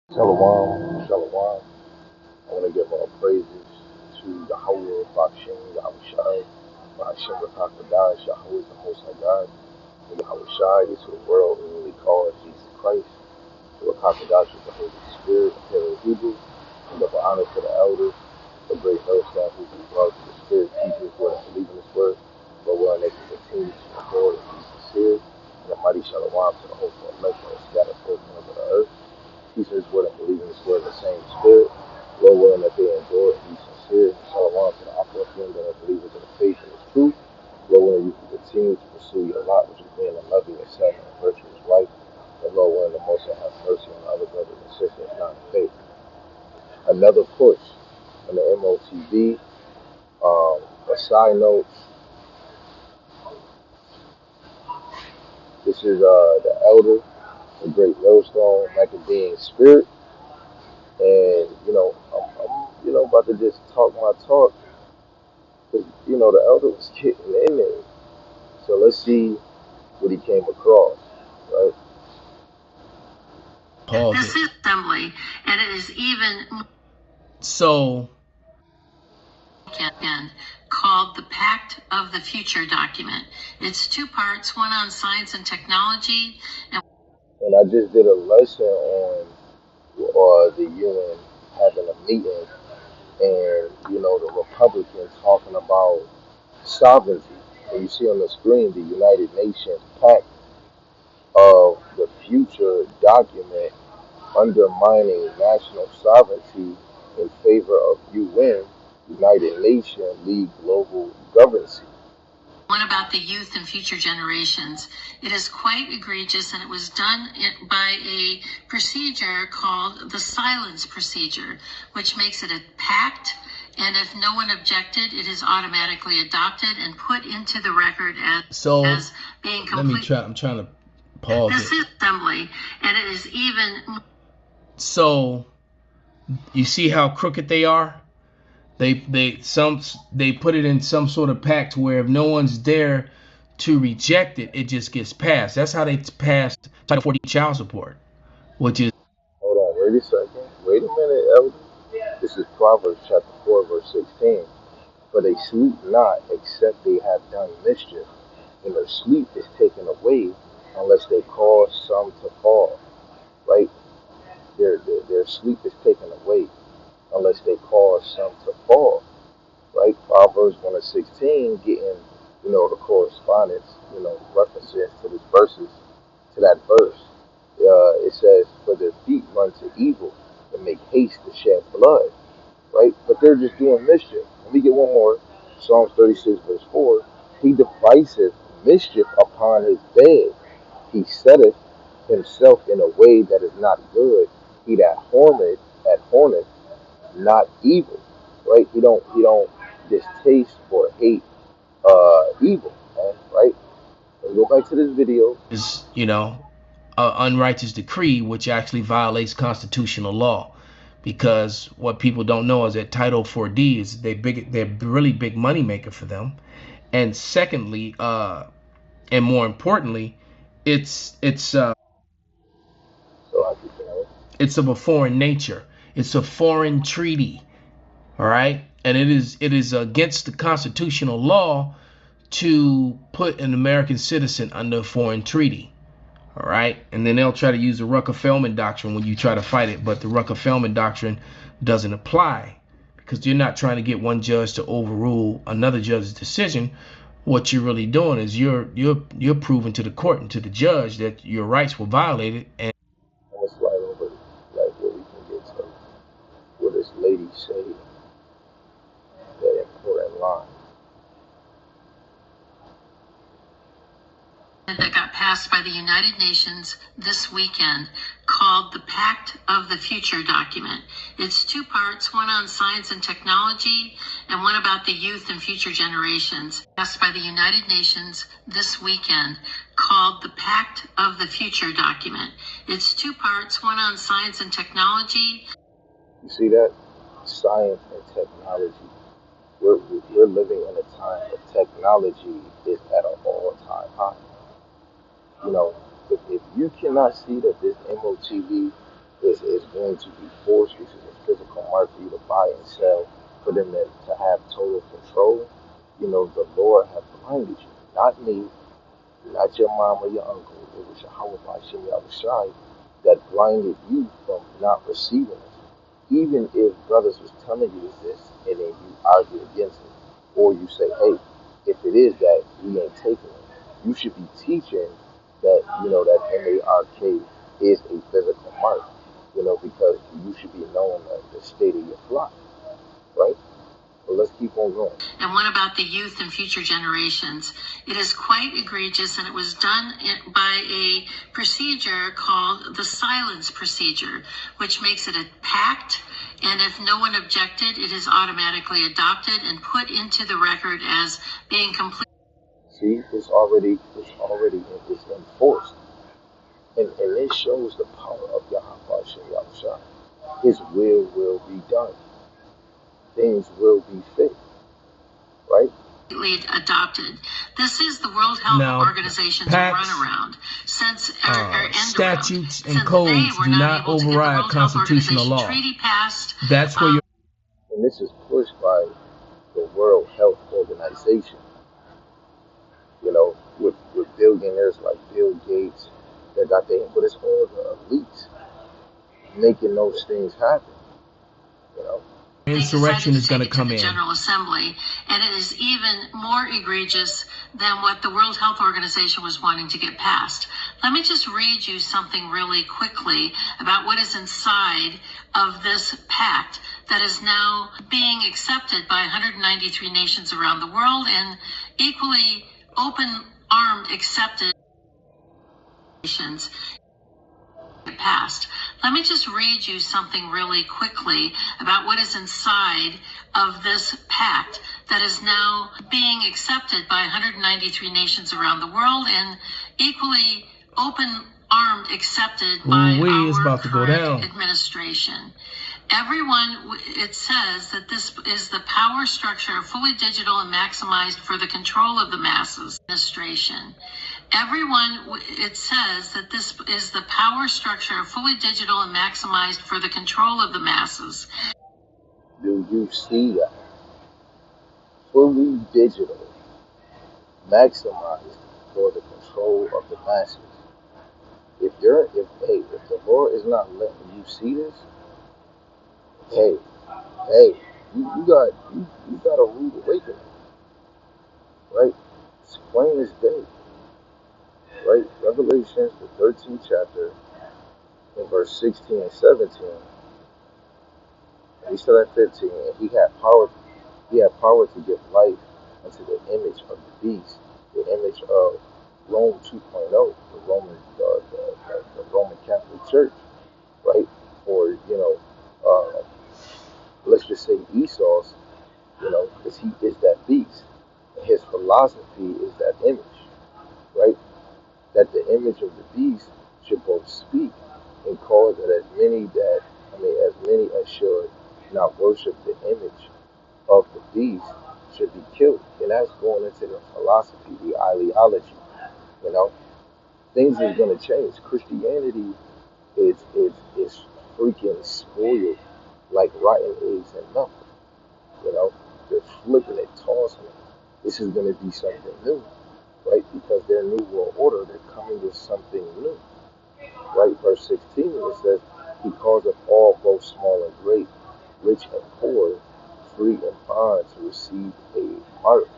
Shalom, shalom. I want to give all praises to Yahweh, Bashem, Yahushai, Bashem, Rakakadai, Yahweh, the Most High God, and Yahushai is to the world who we call Jesus Christ, to Rakakadai, the Holy Spirit, the Hebrew, and give honor to the elders, the great staff who be brought to the Spirit, teachers who are believe in this word, but willing they can continue to support and be sincere, and a mighty shalom to the whole elect that are scattered forth over the earth. Teachers wouldn't believe in this word in the same spirit, Lord willing that they endure and be sincere. Shalom to the Aquafim that are believers in the faith and the truth. Lord willing you can continue to pursue your lot, which is being a loving yourself and a virtuous wife. And Lord willing the most have mercy on the other brothers and sisters not in faith. Another push on the M.O.T.B. A side note, this is the elder, the great millstone, Maccabean spirit. And, I'm about to just talk my talk. Because, the elder was getting in there. So let's see what he came across, right? Pause this it. Assembly, and it is even so called the Pact of the Future document. It's two parts, one on science and technology. And I just did a lesson on the UN having a meeting and, the Republicans talking about sovereignty. And you see on the screen the United Nations Pact of the Future document undermining national sovereignty in favor of UN, United Nations League global governance. One about the youth and future generations. It is quite egregious, and it was done by a procedure called the silence procedure, which makes it a pact. And if no one objected, it is automatically adopted and put into the record as being complete. I'm trying to pause this it. Assembly, and it is even. So, you see how crooked they are? They put it in some sort of pact where if no one's there to reject it, it just gets passed. That's how they passed Title 40 child support, which is. Hold on, wait a second. Wait a minute, Elder. This is Proverbs chapter 4, verse 16. For they sleep not, except they have done mischief, and their sleep is taken away unless they cause some to fall. Right? Their sleep is taken away unless they cause some to fall. Right? Proverbs 1 and 16 getting, the correspondence, references to these verses, to that verse. It says, for their feet run to evil and make haste to shed blood. Right? But they're just doing mischief. Let me get one more. Psalms 36, verse 4. He deviseth mischief upon his bed. He setteth himself in a way that is not good. He that horneth not evil. Right? He don't distaste or hate evil. Man, right? Let's go back to this video. Is unrighteous decree, which actually violates constitutional law. Because what people don't know is that Title 4D is they're really big money maker for them. And secondly, and more importantly, it's of a foreign nature. It's a foreign treaty. All right, and it is against the constitutional law to put an American citizen under a foreign treaty. All right, and then they'll try to use the Rooker-Feldman doctrine when you try to fight it, but the Rooker-Feldman doctrine doesn't apply because you're not trying to get one judge to overrule another judge's decision. What you're really doing is you're proving to the court and to the judge that your rights were violated. And let's slide over like where we can get to what this lady say, that important line. That got passed by the United Nations this weekend called the Pact of the Future document. It's two parts, one on science and technology and one about the youth and future generations. Passed by the United Nations this weekend called the Pact of the Future document. It's two parts, one on science and technology. You see that? Science and technology. We're living in a time where technology is at an all-time high. If you cannot see that this M.O.T.B is going to be forced, which is a physical mark for you to buy and sell, for them to have total control. The Lord have blinded you, not me, not your mom or your uncle. It was Yahweh Hashem Yahushai that blinded you from not receiving it. Even if brothers was telling you this and then you argue against it, or you say, hey, if it is that, we ain't taking it. You should be teaching that, that M.A.R.K. is a physical mark, because you should be knowing the state of your flock, right? But let's keep on going. And what about the youth and future generations? It is quite egregious, and it was done by a procedure called the silence procedure, which makes it a pact. And if no one objected, it is automatically adopted and put into the record as being complete. See, it's already enforced. And it shows the power of Yahweh Hashem Yahushua. His will be done. Things will be fixed. Right? Adopted. This is the World Health Organization's runaround. Since statutes and codes do not override constitutional law. Treaty passed. That's where you're. And this is pushed by the World Health Organization. With billionaires like Bill Gates that got their, but it's all the elites making those things happen. Insurrection is going to come in. General Assembly, and it is even more egregious than what the World Health Organization was wanting to get passed. Let me just read you something really quickly about what is inside of this pact that is now being accepted by 193 nations around the world and equally open-armed accepted nations. Passed. Let me just read you something really quickly about what is inside of this pact that is now being accepted by 193 nations around the world and equally open-armed accepted by our current administration. Everyone, it says that this is the power structure, fully digital and maximized for the control of the masses. Administration. Everyone, it says that this is the power structure, fully digital and maximized for the control of the masses. Do you see that? Fully digital, maximized for the control of the masses. If the Lord is not letting you see this, hey, you got a rude awakening, right? It's plain as day, right? Revelations, the 13th chapter, in verse 16 and 17. And he said at 15, and he had power to give life unto the image of the beast, the image of Rome 2.0, the Roman Catholic Church, right? Or let's just say Esau's, because he is that beast. And his philosophy is that image, right? That the image of the beast should both speak and cause that as many as should not worship the image of the beast should be killed. And that's going into the philosophy, the ideology, Things is going to change. Christianity is freaking spoiled like rotten eggs and milk. They're flipping it, tossing it. This is going to be something new, right? Because their new world order, they're coming with something new, right? Verse 16, it says, he causeth all, both small and great, rich and poor, free and bond, to receive a mark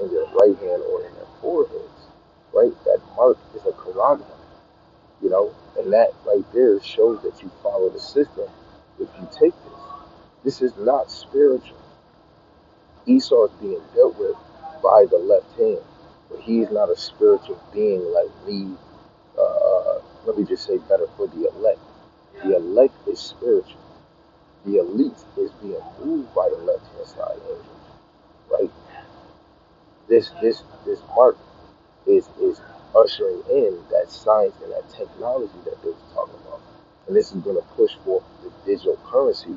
in their right hand or in their foreheads, right? That mark is a charagma, and that right there shows that you follow the system if you take this. This is not spiritual. Esau is being dealt with by the left hand, but he is not a spiritual being like me. Let me just say better for the elect. The elect is spiritual. The elite is being moved by the left hand side angels, right? This mark is ushering in that science and that technology that they were talking about, and this is going to push forth the digital currency,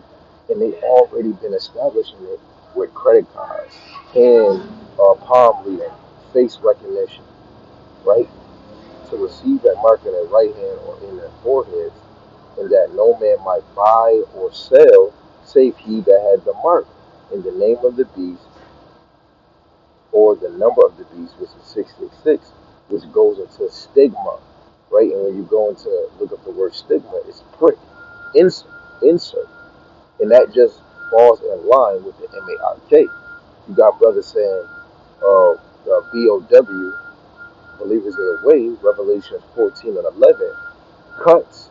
and they've already been establishing it with credit cards and palm reading, face recognition, right? To receive that mark in their right hand or in their foreheads, and that no man might buy or sell, save he that had the mark, in the name of the beast, or the number of the beast, which is 666, which goes into stigma, right? And when you go into look up the word stigma, it's prick, insert, and that just falls in line with the M-A-R-K. You got brothers saying, the B-O-W, believers of the way, Revelation 14 and 11, cuts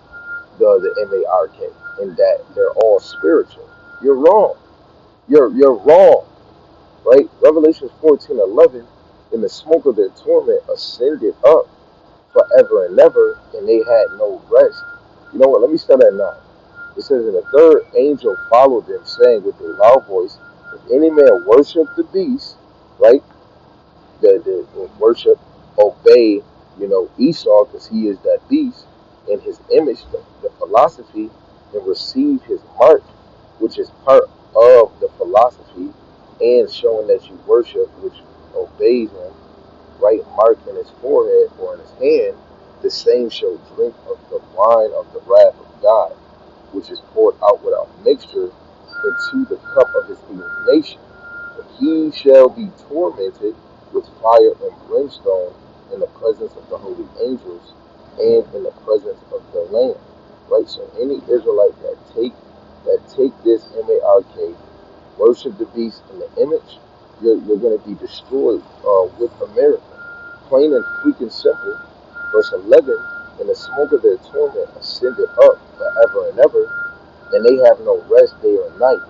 the M-A-R-K, in that they're all spiritual. You're wrong. You're wrong, right? Revelation 14:11, in the smoke of their torment ascended up forever and ever, and they had no rest. You know what? Let me start at 9. It says, and the third angel followed them, saying with a loud voice, if any man worship the beast, right? The worship, obey, Esau, because he is that beast, in his image, the philosophy, and receive his mark, which is part of the philosophy, and showing that you worship, which obeys him, right mark in his forehead or in his hand, the same shall drink of the wine of the wrath of God, which is poured out without mixture into the cup of his indignation. And he shall be tormented with fire and brimstone in the presence of the holy angels and in the presence of the Lamb. Right? So any Israelite that take this M-A-R-K, worship the beast in the image, you're going to be destroyed with America. Plain and freaking simple. Verse 11, and the smoke of their torment ascended up forever and ever, and they have no rest day or night,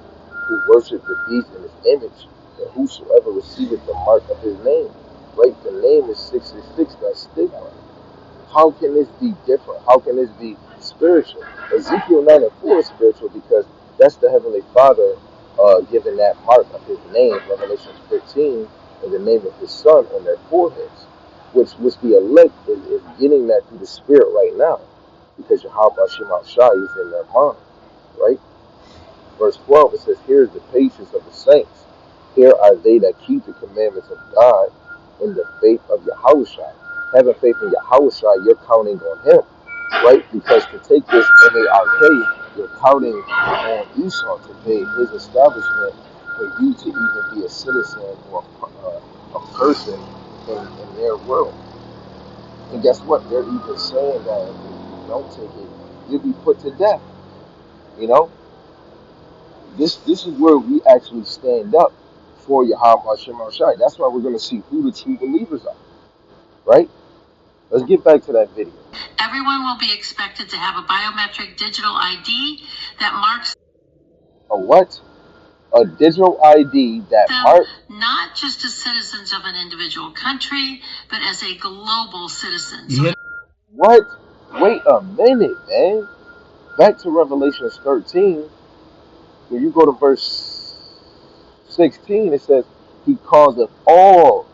who worship the beast in his image, and whosoever receiveth the mark of his name. Right? The name is 666, that's stigma. How can this be different? How can this be spiritual? Ezekiel 9 and 4 is spiritual because that's the Heavenly Father giving that mark of his name, Revelation 15, and the name of his Son on their foreheads, which the elect is getting that through the Spirit right now, because Yahweh Shema Shai is in their mind, right? Verse 12, it says, here is the patience of the saints. Here are they that keep the commandments of God in the faith of Yahushua. Having faith in Yahushua, you're counting on him, right? Because to take this M-A-R-K, you're counting on Esau to pay his establishment for you to even be a citizen or a person in their world. And guess what? They're even saying that if you don't take it, you'll be put to death. You know, this is where we actually stand up for Yahweh Hashem Shai. That's why we're going to see who the true believers are, right? Let's get back to that video. Everyone will be expected to have a biometric digital ID that marks a what? A digital ID that marks not just as citizens of an individual country, but as a global citizen. Yeah. What? Wait a minute, man. Back to Revelation 13. When you go to verse 16, it says, he causeth all,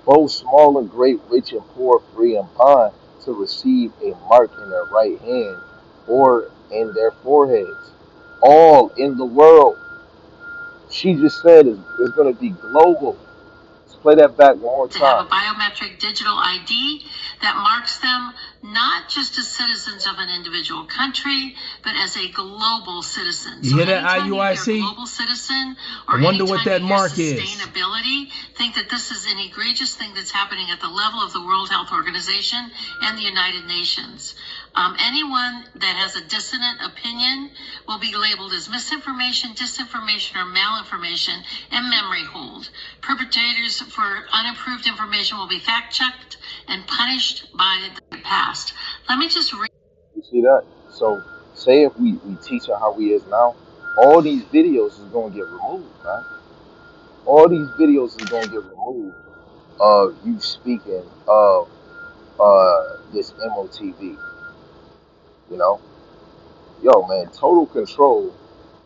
both small and great, rich and poor, free and bond, to receive a mark in their right hand or in their foreheads. All in the world. She just said it's going to be global. Let's play that back one more time. To have a biometric digital ID that marks them not just as citizens of an individual country, but as a global citizen. You hear that, IUIC? Global citizen, or I wonder what that mark is. Sustainability, think that this is an egregious thing that's happening at the level of the World Health Organization and the United Nations. Anyone that has a dissonant opinion will be labeled as misinformation, disinformation, or malinformation and memory hold. Perpetrators for unapproved information will be fact-checked and punished by the past. Let me just read. You see that? So, say if we teach her how we is now, all these videos is going to get removed, man. All these videos is going to get removed of you speaking of this M.O.T.B. You know? Yo, man, total control,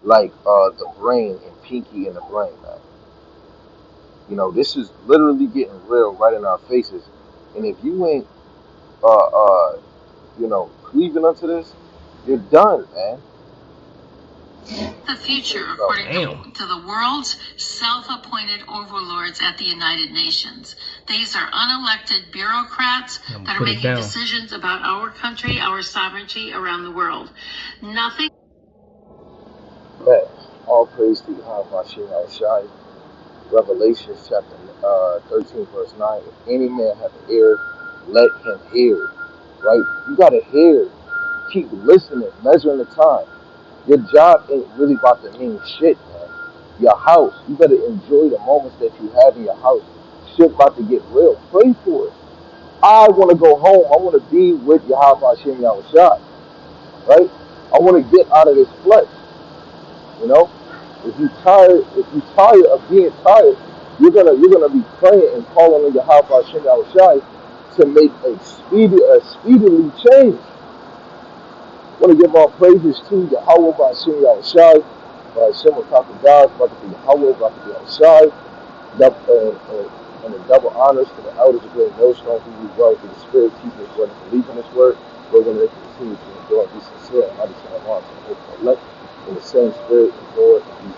like the brain and Pinky in the brain, man. You know, this is literally getting real right in our faces. And if you ain't, cleaving up to this, you're done, man. The future, according to the world's self-appointed overlords at the United Nations. These are unelected bureaucrats that are making decisions about our country, our sovereignty around the world. Nothing. All praise to Yahweh Hashem Shai. Revelation chapter 13, verse 9. If any man have an ear, let him hear. Right? You got to hear. Keep listening, measuring the time. Your job ain't really about to mean shit, man. Your house, you better enjoy the moments that you have in your house. Shit about to get real. Pray for it. I want to go home. I want to be with Yahweh Hashem Yahushua. Right? I want to get out of this flesh. You know? If you tired of being tired, you're gonna be praying and calling on Yahweh Hashem Yahushua to make a speedily change. I want to give all praises to Yahweh Hashem Yahushua, Hashem Prophet God, Prophet Yahweh, Prophet Yahushua, and the double honors to the elders of Great Millstone who use well to the Spirit, teaching us word and believe in this word. We're going to continue to endure and be sincere and mighty to our hearts and hope for elect in the same Spirit, endure and be